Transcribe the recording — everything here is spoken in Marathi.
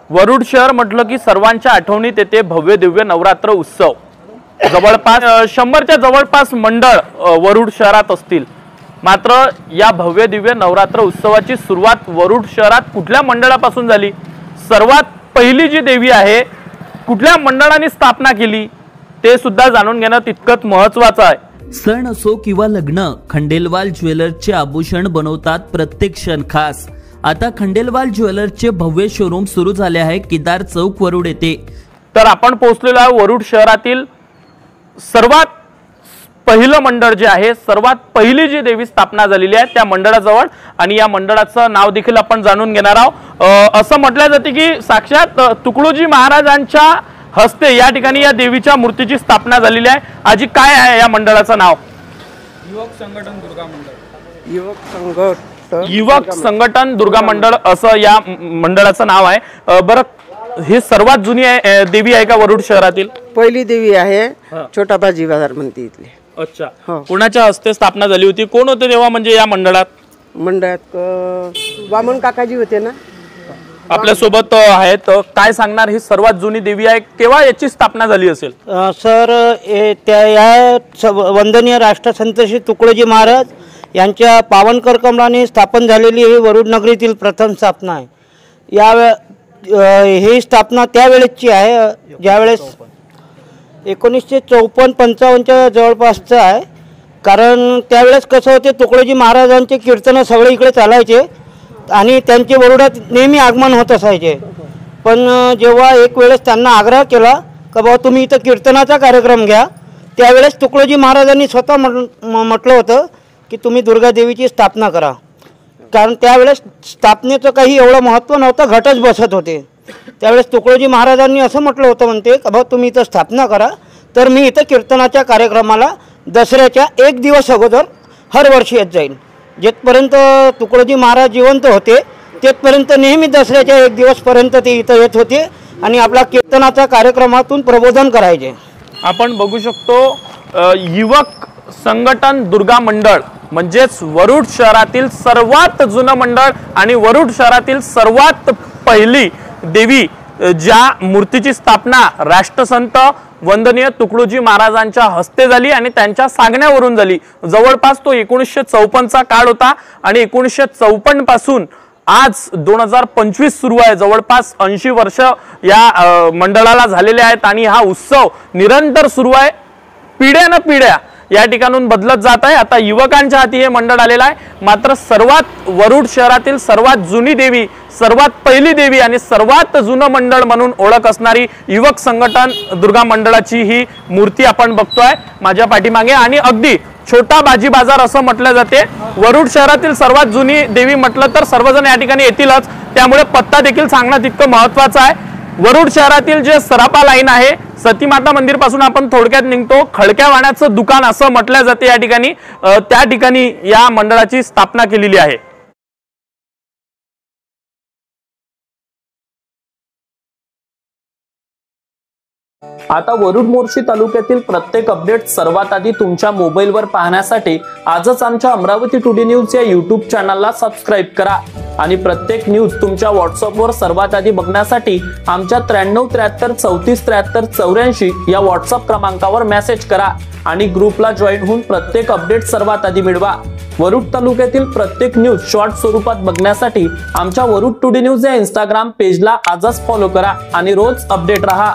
वरुड शहर म्हटलं की सर्वांच्या आठवणीत येते भव्य दिव्य नवरात्र उत्सव। जवळपास 100च्या जवळपास मंडळ वरुड शहरात असतील। मात्र या भव्य दिव्य नवरात्र उत्सवाची सुरुवात वरुड शहरात कुठल्या मंडळापासून झाली, सर्वात पहिली जी देवी आहे कुठल्या मंडळाने स्थापना केली ते सुद्धा जाणून घेणं तितकंच महत्त्वाचं आहे। सण असो किंवा लग्न, खंडेलवाल ज्वेलर्सचे आभूषण बनवतात प्रत्येक क्षण खास। आता खंडेलवाल ज्वेलर्सचे भव्य शोरूम सुरू झाले आहे केदार चौक वरुड येथे। तर आपण पोहोचलेलो आहे वरुड शहरातील सर्वात पहिलं मंडळ जे आहे, सर्वात पहिली जी देवी स्थापना झालेली आहे त्या मंडळाजवळ, आणि या मंडळाचं नाव देखील आपण जाणून घेणार आहोत। असं म्हटलं जाते की साक्षात तुकडोजी महाराजांच्या हस्ते या ठिकाणी या देवीच्या मूर्तीची स्थापना झालेली आहे। आजी काय आहे या मंडळाचं नाव? युवक संघटन दुर्गा मंडळ। युवक संघटन दुर्गा मंडळ असं या मंडळाचं नाव आहे। बरं, हे सर्वात जुनी देवी आहे का वरुड शहरातील? पहिली देवी आहे, छोटा भाजी बाजार म्हणते इथली। अच्छा, कोणाच्या हस्ते स्थापना झाली होती? कोण होते तेव्हा म्हणजे या मंडळात? मंडळात वामन काकाजी होते ना आपल्या सोबत आहेत। काय सांगणार, ही सर्वात जुनी देवी आहे, केव्हा याची स्थापना झाली असेल? सर, या वंदनीय राष्ट्रसंत श्री तुकडोजी महाराज यांच्या पावनकर कमलाने स्थापन झालेली ही वरुड नगरीतील प्रथम स्थापना आहे। ही स्थापना त्यावेळेसची आहे ज्यावेळेस 1954-55च्या जवळपासचं आहे। कारण त्यावेळेस कसं होते, तुकडोजी महाराजांचे कीर्तन सगळे इकडे चालायचे आणि त्यांचे वरुडात नेहमी आगमन होत असायचे। पण जेव्हा एक वेळेस त्यांना आग्रह केला का बाबा तुम्ही इथं कीर्तनाचा कार्यक्रम घ्या, त्यावेळेस तुकडोजी महाराजांनी स्वतः म्हटलं होतं की तुम्ही दुर्गा देवीची स्थापना करा। कारण त्यावेळेस स्थापनेचं काही एवढं महत्त्व नव्हतं, घटच बसत होते। त्यावेळेस तुकडोजी महाराजांनी असं म्हटलं होतं म्हणते का बाबा तुम्ही इथं स्थापना करा, तर मी इथं कीर्तनाच्या कार्यक्रमाला दसऱ्याच्या 1 दिवस अगोदर हर वर्षी येत जाईल। जेथपर्यंत तुकडोजी महाराज जिवंत होते तेथपर्यंत नेहमी दसऱ्याच्या 1 दिवसपर्यंत ते इथं येत होते आणि आपला कीर्तनाच्या कार्यक्रमातून प्रबोधन करायचे। आपण बघू शकतो युवक संघटन दुर्गा मंडळ म्हणजेच वरुड शहरातील सर्वात जुनं मंडळ आणि वरुड शहरातील सर्वात पहिली देवी, ज्या मूर्तीची स्थापना राष्ट्रसंत वंदनीय तुकडोजी महाराजांच्या हस्ते झाली आणि त्यांच्या सांगण्यावरून झाली। जवळपास तो 1954चा काळ होता आणि 1954 पासून आज 2025 सुरू आहे। जवळपास 80 वर्ष या मंडळाला झालेले आहेत आणि हा उत्सव निरंतर सुरू आहे, पिढ्यान पिढ्या या ठिकाणून बदलत जात आहे। आता युवकांच्या हाती हे मंडळ आलेलं आहे। मात्र सर्वात वरुड शहरातील सर्वात जुनी देवी, सर्वात पहिली देवी आणि सर्वात जुनं मंडळ म्हणून ओळख असणारी युवक संघटन दुर्गा मंडळाची ही मूर्ती आपण बघतोय माझ्या पाठीमागे। आणि अगदी छोटा भाजी बाजार असं म्हटलं जाते। वरुड शहरातील सर्वात जुनी देवी म्हटलं तर सर्वजण या ठिकाणी येतीलच, त्यामुळे पत्ता देखील सांगणं तितकं महत्त्वाचं आहे। वरुड शहरातील जे सरापा लाईन आहे, सतीमाता मंदिर पासून आपण थोडक्यात निघतो, खडक्या वाण्याचं दुकान असं म्हटलं जाते या ठिकाणी, त्या ठिकाणी या मंडळाची स्थापना केलेली आहे। आता वरुड मोर्शी तालुक्यातील प्रत्येक अपडेट सर्वात आधी तुमच्या मोबाईलवर पाहण्यासाठी आजच आमच्या अमरावती टुडे न्यूज या YouTube चॅनलला सबस्क्राइब करा आणि प्रत्येक न्यूज तुमच्या व्हॉट्सअपवर सर्वात आधी बघण्यासाठी आमच्या 93 73 34 73 84 या व्हॉट्सअप क्रमांकावर मेसेज करा आणि ग्रुपला जॉईन होऊन प्रत्येक अपडेट सर्वात आधी मिळवा। वरुड तालुक्यातील प्रत्येक न्यूज शॉर्ट स्वरूपात बघण्यासाठी आमच्या वरुड टुडे न्यूज या Instagram पेजला आजच फॉलो करा आणि रोज अपडेट रहा।